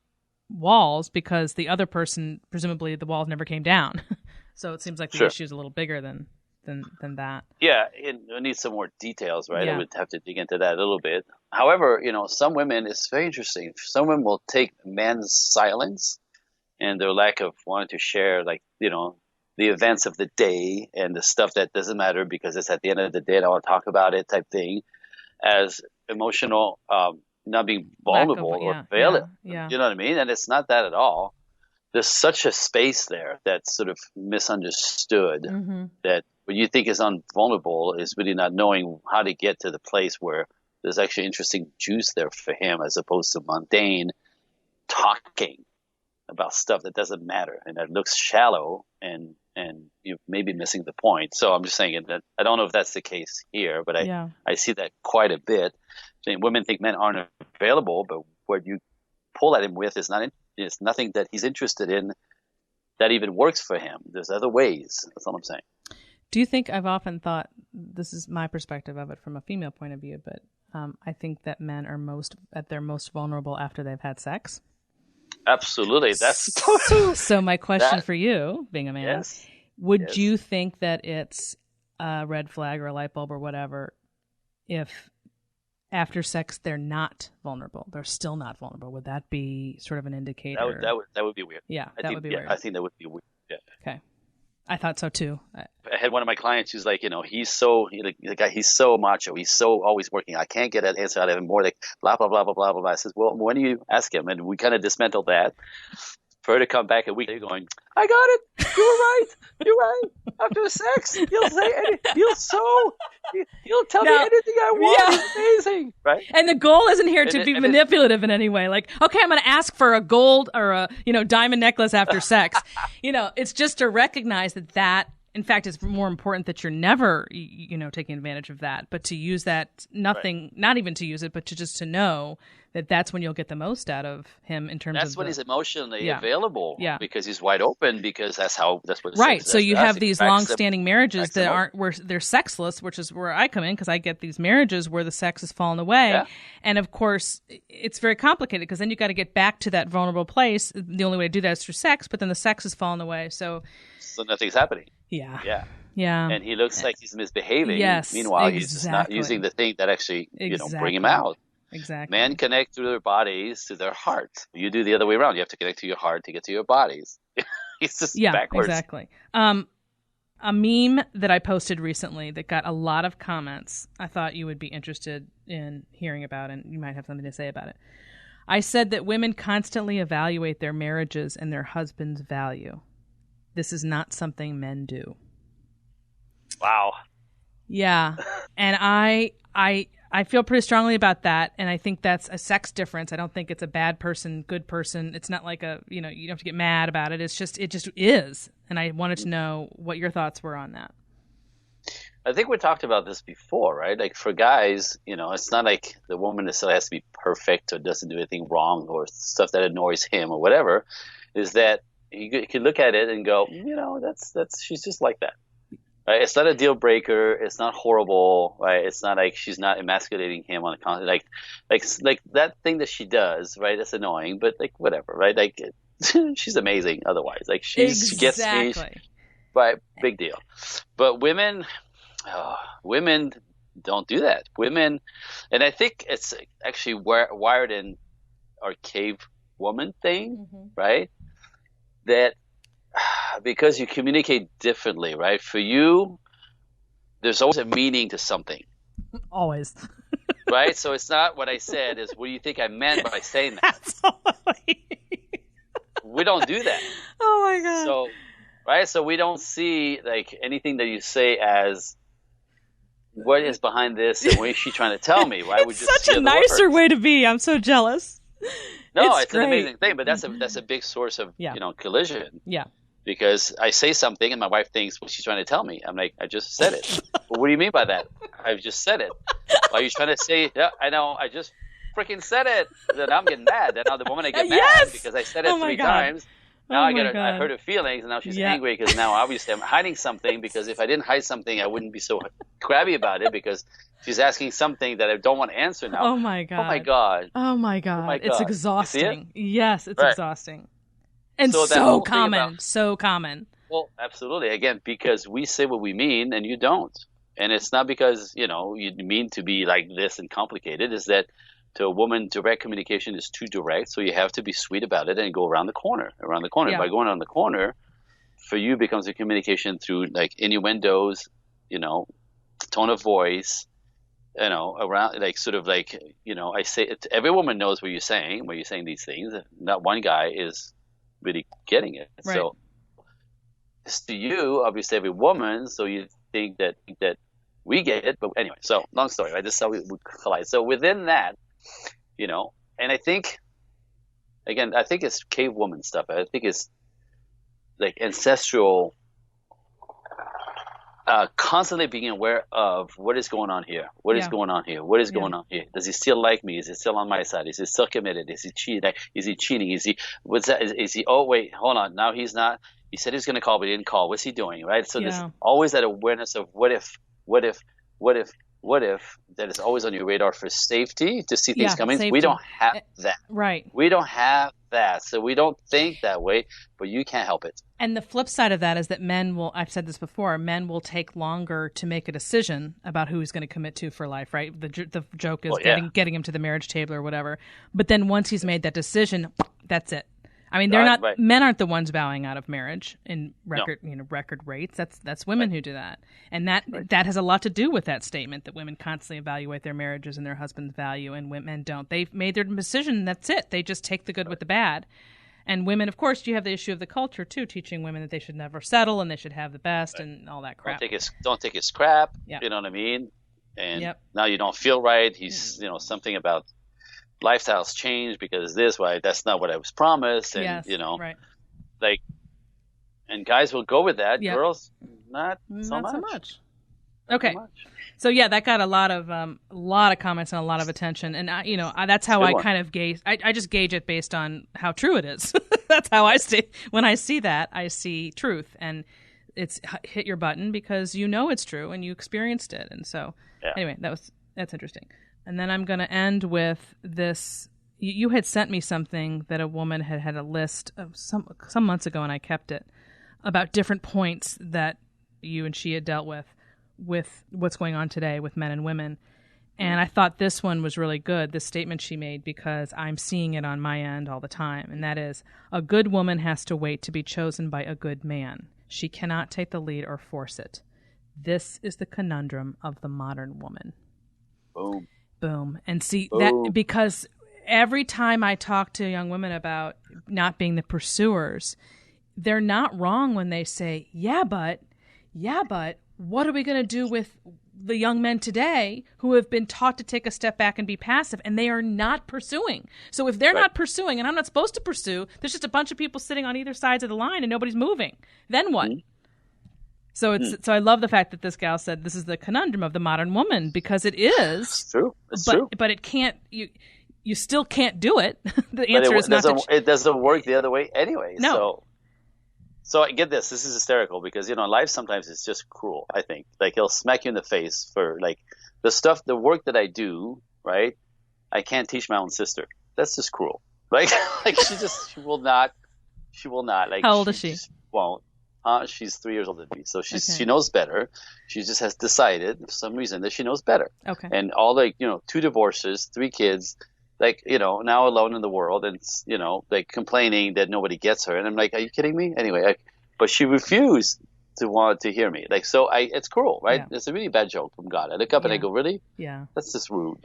walls, because the other person, presumably the walls never came down. So it seems like the issue is a little bigger than that. Yeah, it needs some more details, right? I would have to dig into that a little bit. However, some women, it's very interesting. Some women will take men's silence and their lack of wanting to share, like, the events of the day and the stuff that doesn't matter because it's at the end of the day and I want to talk about it type thing, as emotional, not being vulnerable or available. Yeah. You know what I mean? And it's not that at all. There's such a space there that's sort of misunderstood, that what you think is invulnerable is really not knowing how to get to the place where there's actually interesting juice there for him, as opposed to mundane talking about stuff that doesn't matter and that looks shallow, and you may be missing the point. So I'm just saying that I don't know if that's the case here, but I see that quite a bit. I mean, women think men aren't available, but what you pull at him with is it's nothing that he's interested in that even works for him. There's other ways. That's all I'm saying. Do you think, I've often thought, this is my perspective of it from a female point of view, but I think that men are at their most vulnerable after they've had sex. Absolutely. That's so my question for you, being a man, would you think that it's a red flag or a light bulb or whatever if after sex they're not vulnerable? They're still not vulnerable. Would that be sort of an indicator? That would be weird. Yeah, that would be weird. I think that would be weird. Yeah. Okay. I thought so too. I had one of my clients who's like, he's so macho. He's so always working. I can't get an answer out of him, more like blah, blah, blah, blah, blah, blah. I says, well, when do you ask him? And we kind of dismantled that. For her to come back a week later going, I got it. You were right. You're right. After sex, he'll say anything. He'll tell me anything I want. Yeah. It's amazing. Right? And the goal isn't here to be manipulative in any way. Like, okay, I'm going to ask for a gold or a, diamond necklace after sex. It's just to recognize that, in fact, it's more important that you're never, taking advantage of that, but to use that, not even to use it, but just to know that that's when you'll get the most out of him in terms of that's when he's emotionally available, because he's wide open, because that's what right. So you have these long-standing marriages that aren't where they're sexless, which is where I come in, because I get these marriages where the sex has fallen away, and of course it's very complicated, because then you got to get back to that vulnerable place. The only way to do that is through sex, but then the sex has fallen away, so nothing's happening. Yeah. And he looks like he's misbehaving. Yes. Meanwhile, he's just not using the thing that actually, bring him out. exactly. Men connect through their bodies to their hearts. You do the other way around. You have to connect to your heart to get to your bodies. It's just backwards. Exactly. A meme that I posted recently that got a lot of comments, I thought you would be interested in hearing about, and you might have something to say about it. I said that women constantly evaluate their marriages and their husband's value. This is not something men do. Wow. Yeah. And I feel pretty strongly about that, and I think that's a sex difference. I don't think it's a bad person, good person. It's not like you don't have to get mad about it. It just is. And I wanted to know what your thoughts were on that. I think we talked about this before, right? Like for guys, it's not like the woman necessarily has to be perfect or doesn't do anything wrong or stuff that annoys him or whatever. Is that you can look at it and go, that's she's just like that. Right? It's not a deal breaker. It's not horrible, right? It's not like she's not emasculating him on a constant, like that thing that she does, right? That's annoying, but like whatever, right? Like she's amazing. Otherwise, like she gets me, right? Big deal. But women don't do that. Women, and I think it's actually wired in our cave woman thing, right? That because you communicate differently, right? For you, there's always a meaning to something. Always. Right? So it's not what I said, is what do you think I meant by saying that? Absolutely. We don't do that. Oh my God. So, right? So we don't see like anything that you say as what is behind this and what is she trying to tell me? Right? It's such a nicer way to be. I'm so jealous. No, it's an amazing thing, but that's a big source of collision. Yeah. Because I say something and my wife thinks what she's trying to tell me. I'm like, I just said it. Well, what do you mean by that? I've just said it. Are you trying to say, yeah, I know, I just freaking said it. Then I'm getting mad. Then now the moment I get mad because I said it 3 times. Now I hurt her feelings, and now she's angry because now obviously I'm hiding something, because if I didn't hide something, I wouldn't be so crabby about it, because she's asking something that I don't want to answer now. Oh my God. Oh my God. Oh my God. Oh my God. It's exhausting. Yes, it's exhausting. And so common. So common. Well, absolutely. Again, because we say what we mean and you don't. And it's not because, you mean to be like this and complicated. It's that to a woman, direct communication is too direct. So you have to be sweet about it and go around the corner. Yeah. By going around the corner, for you becomes a communication through like innuendos, tone of voice, around like sort of like, I say it, every woman knows what you're saying when you're saying these things. Not one guy is really getting it. Right. So it's to you, obviously every woman, so you think that we get it. But anyway, so long story, right? This is how we collide. So within that, and I think it's cave woman stuff. I think it's like ancestral, constantly being aware of what is going on here. What is going on here? What is going on here? Does he still like me? Is he still on my side? Is he still committed? Is he cheating? Is he cheating? Is he, what's that? Is he, oh wait, hold on. Now he's not, he said he was going to call, but he didn't call. What's he doing? Right? So there's always that awareness of what if, that is always on your radar for safety, to see things coming. Safety. We don't have that. Right. We don't have that. So we don't think that way, but you can't help it. And the flip side of that is that men will, I've said this before, men will take longer to make a decision about who he's going to commit to for life, right? The joke is getting him to the marriage table or whatever. But then once he's made that decision, that's it. I mean, they're not. Right. Men aren't the ones bowing out of marriage in record rates. That's women who do that, and that has a lot to do with that statement that women constantly evaluate their marriages and their husband's value, and men don't. They've made their decision. That's it. They just take the good with the bad. And women, of course, you have the issue of the culture too, teaching women that they should never settle and they should have the best and all that crap. Don't take his crap. Yep. You know what I mean? And now you don't feel right. He's something about lifestyles change because this, why that's not what I was promised, and like, and guys will go with that. Yep. Girls, not so much. Okay, so that got a lot of comments and a lot of attention, and that's how I kind of gauge. I just gauge it based on how true it is. That's how I see. When I see that, I see truth, and it's hit your button because it's true and you experienced it, and so anyway, that's interesting. And then I'm going to end with this. You had sent me something that a woman had a list of some months ago, and I kept it, about different points that you and she had dealt with what's going on today with men and women. And I thought this one was really good, this statement she made, because I'm seeing it on my end all the time. And that is, a good woman has to wait to be chosen by a good man. She cannot take the lead or force it. This is the conundrum of the modern woman. Boom. Boom. And see, Boom. that because every time I talk to young women about not being the pursuers, they're not wrong when they say, yeah, but what are we going to do with the young men today who have been taught to take a step back and be passive, and they are not pursuing? So if they're not pursuing, and I'm not supposed to pursue, there's just a bunch of people sitting on either sides of the line and nobody's moving. Then what? Mm-hmm. So so I love the fact that this gal said this is the conundrum of the modern woman, because it is. It's true. It's true. But it can't. You still can't do it. The answer is not. It doesn't work the other way anyway. No. So I get this. This is hysterical because life sometimes is just cruel. I think he'll smack you in the face for the work that I do. Right? I can't teach my own sister. That's just cruel. Like she will not. How old is she? Just won't. She's 3 years older than me, so she knows better. She just has decided for some reason that she knows better. Okay. And all 2 divorces, 3 kids, now alone in the world, and complaining that nobody gets her. And I'm like, are you kidding me? Anyway, but she refused to want to hear me. It's cruel, right? Yeah. It's a really bad joke from God. I look up and I go, really? Yeah. That's just rude.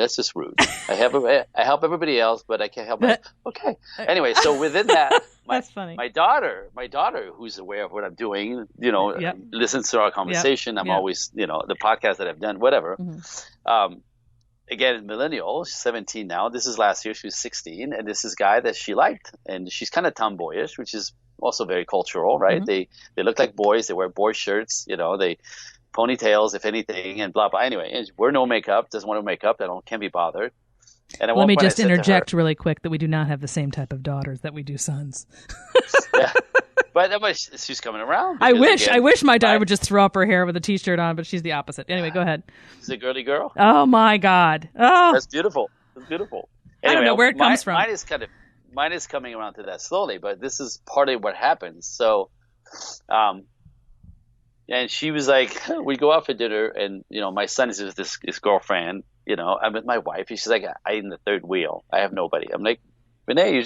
I help everybody else, but I can't help myself. Okay. Anyway, so within that. That's funny. My daughter, who's aware of what I'm doing, listens to our conversation. I'm always, the podcast that I've done, whatever. Mm-hmm. Again, millennial, she's 17 now. This is last year. She was 16. And this is a guy that she liked. And she's kind of tomboyish, which is also very cultural, right? Mm-hmm. They look like boys. They wear boy shirts, they ponytails, if anything, and blah, blah. Anyway, wear no makeup, doesn't want to make up. Can't be bothered. And let me just interject really quick that we do not have the same type of daughters that we do sons. Yeah. But she's coming around. I wish my daughter would just throw up her hair with a T-shirt on, but she's the opposite. Anyway, go ahead. She's a girly girl. Oh my God! Oh, that's beautiful. That's beautiful. Anyway, I don't know where it comes from. Mine is coming around to that slowly, but this is part of what happens. So, and she was like, we go out for dinner, and my son is with his girlfriend. I'm with my wife. She's like, I'm in the third wheel. I have nobody. I'm like, Renee, you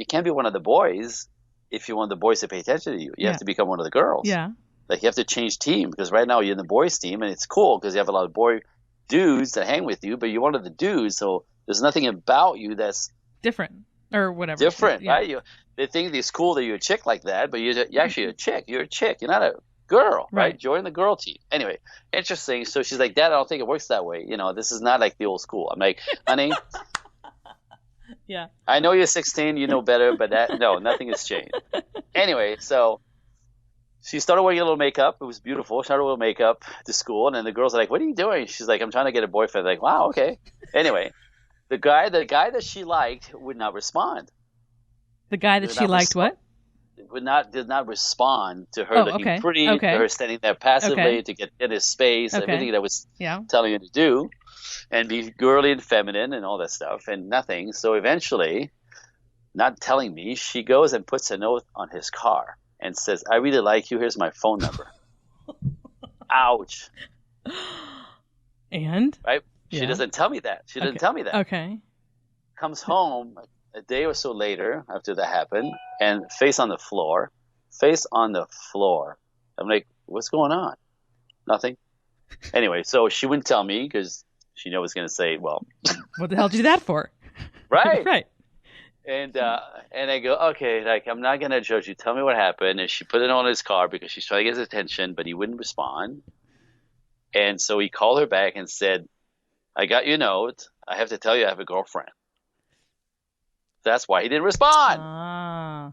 can't be one of the boys if you want the boys to pay attention to you. You have to become one of the girls. Yeah. You have to change team, because right now you're in the boys team, and it's cool because you have a lot of boy dudes that hang with you, but you're one of the dudes. So there's nothing about you that's different or whatever. Different, right? They think it's cool that you're a chick like that, but you're actually a chick. You're a chick. You're not a girl, right? Join the girl team. Anyway, interesting. So she's like, Dad, I don't think it works that way. This is not like the old school. I'm like, honey, yeah, I know you're 16, you know better, but nothing has changed. Anyway, so she started wearing a little makeup. It was beautiful. She started wearing makeup to school, and then the girls are like, what are you doing? She's like, I'm trying to get a boyfriend. Like, wow, okay. Anyway, the guy that she liked would not respond. The guy that she liked what? Did not respond to her looking pretty, to her standing there passively to get in his space, everything that was telling her to do, and be girly and feminine and all that stuff, and nothing. So eventually, not telling me, she goes and puts a note on his car and says, I really like you. Here's my phone number. Ouch. And? Right? She doesn't tell me that. She doesn't tell me that. Okay. Comes home a day or so later after that happened, and face on the floor. I'm like, what's going on? Nothing. Anyway, so she wouldn't tell me because she knew I was going to say, well. What the hell did you do that for? Right. Right. And I go, okay, I'm not going to judge you. Tell me what happened. And she put it on his car because she's trying to get his attention, but he wouldn't respond. And so he called her back and said, I got your note. I have to tell you I have a girlfriend. That's why he didn't respond. Ah.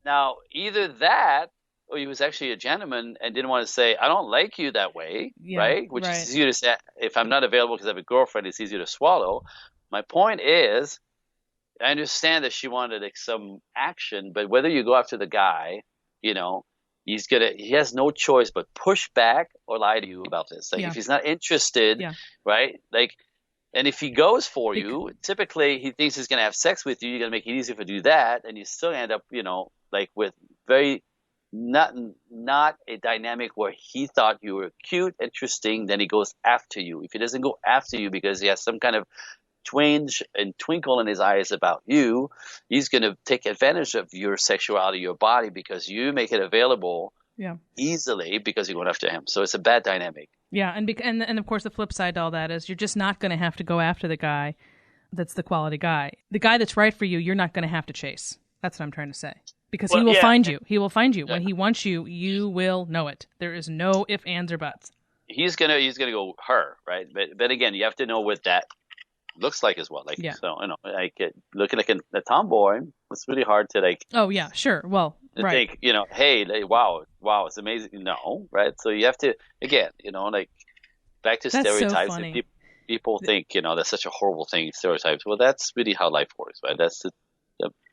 Now, either that, or he was actually a gentleman and didn't want to say, I don't like you that way, right? Which is easier to say. If I'm not available because I have a girlfriend, it's easier to swallow. My point is, I understand that she wanted some action, but whether you go after the guy, he has no choice but push back or lie to you about this. If he's not interested, right? And if he goes for you, typically he thinks he's going to have sex with you. You're going to make it easier to do that, and you still end up, with very Not a dynamic where he thought you were cute, interesting, then he goes after you. If he doesn't go after you because he has some kind of twinge and twinkle in his eyes about you, he's going to take advantage of your sexuality, your body, because you make it available easily because you're going after him. So it's a bad dynamic. Yeah, and of course the flip side to all that is you're just not going to have to go after the guy that's the quality guy. The guy that's right for you, you're not going to have to chase. That's what I'm trying to say. Because he will find you. He will find you. When he wants you, you will know it. There is no ifs, ands, or buts. He's gonna go her, right? But again, you have to know what that looks like as well. Like, so, like looking like a tomboy, it's really hard to like. Oh yeah, sure. Well, right. Think, hey, like, wow, it's amazing. No, right? So you have to, again, like back to that's stereotypes. So funny. People think, that's such a horrible thing, stereotypes. Well, that's really how life works, right? That's the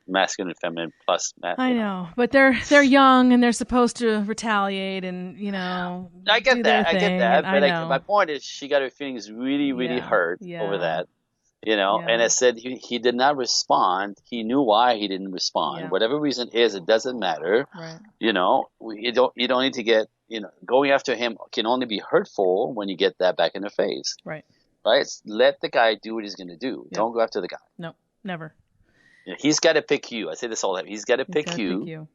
masculine and feminine plus I know, but they're young and they're supposed to retaliate and I get that, but like, my point is she got her feelings really hurt over that, and I said he did not respond. He knew why he didn't respond. Whatever reason is, it doesn't matter. Right. You don't need to get going after him can only be hurtful when you get that back in the face. Right. Let the guy do what he's going to do. Don't go after the guy. No, never. He's got to pick you. I say this all the time. He's got to pick you.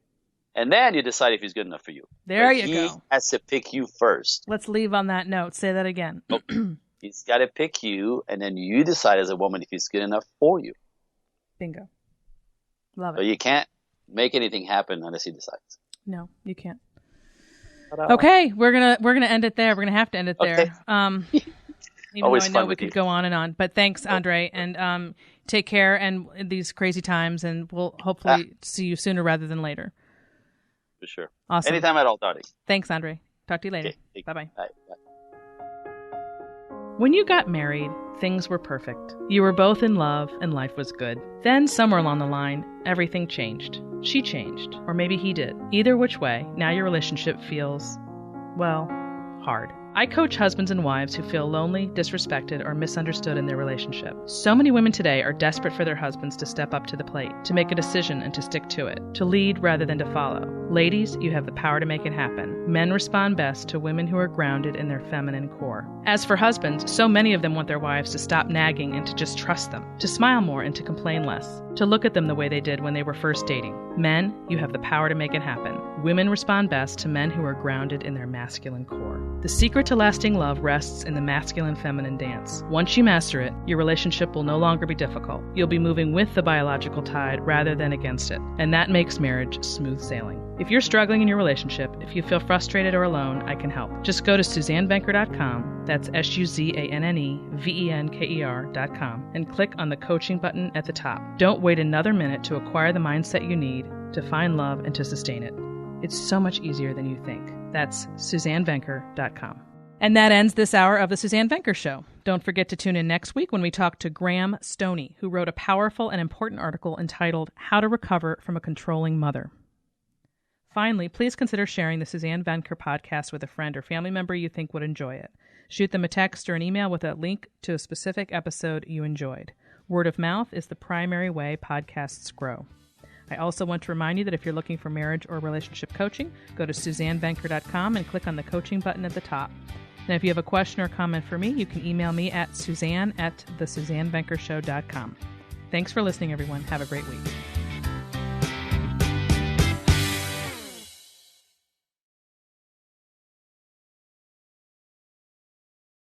And then you decide if he's good enough for you. There you go. He has to pick you first. Let's leave on that note. Say that again. He's got to pick you, and then you decide as a woman if he's good enough for you. Bingo. Love it. But you can't make anything happen unless he decides. No, you can't. Okay, we're gonna end it there. We're gonna have to end it there. Even Always though I know we could go on and on. But thanks, Andre, and take care and in these crazy times, and we'll hopefully see you sooner rather than later. For sure. Awesome. Anytime at all, Dottie. Thanks, Andre. Talk to you later. Okay. Bye-bye. Bye. When you got married, things were perfect. You were both in love and life was good. Then, somewhere along the line, everything changed. She changed. Or maybe he did. Either which way, now your relationship feels, well, hard. I coach husbands and wives who feel lonely, disrespected, or misunderstood in their relationship. So many women today are desperate for their husbands to step up to the plate, to make a decision and to stick to it, to lead rather than to follow. Ladies, you have the power to make it happen. Men respond best to women who are grounded in their feminine core. As for husbands, so many of them want their wives to stop nagging and to just trust them, to smile more and to complain less, to look at them the way they did when they were first dating. Men, you have the power to make it happen. Women respond best to men who are grounded in their masculine core. The secret to lasting love rests in the masculine-feminine dance. Once you master it, your relationship will no longer be difficult. You'll be moving with the biological tide rather than against it, and that makes marriage smooth sailing. If you're struggling in your relationship, if you feel frustrated or alone, I can help. Just go to SuzanneVenker.com, that's SuzanneVenker.com, and click on the coaching button at the top. Don't wait another minute to acquire the mindset you need to find love and to sustain it. It's so much easier than you think. That's SuzanneVenker.com. And that ends this hour of the Suzanne Venker Show. Don't forget to tune in next week when we talk to Graham Stoney, who wrote a powerful and important article entitled How to Recover from a Controlling Mother. Finally, please consider sharing the Suzanne Venker podcast with a friend or family member you think would enjoy it. Shoot them a text or an email with a link to a specific episode you enjoyed. Word of mouth is the primary way podcasts grow. I also want to remind you that if you're looking for marriage or relationship coaching, go to SuzanneVenker.com and click on the coaching button at the top. And if you have a question or comment for me, you can email me at Suzanne@thesuzannevenkershow.com. Thanks for listening, everyone. Have a great week.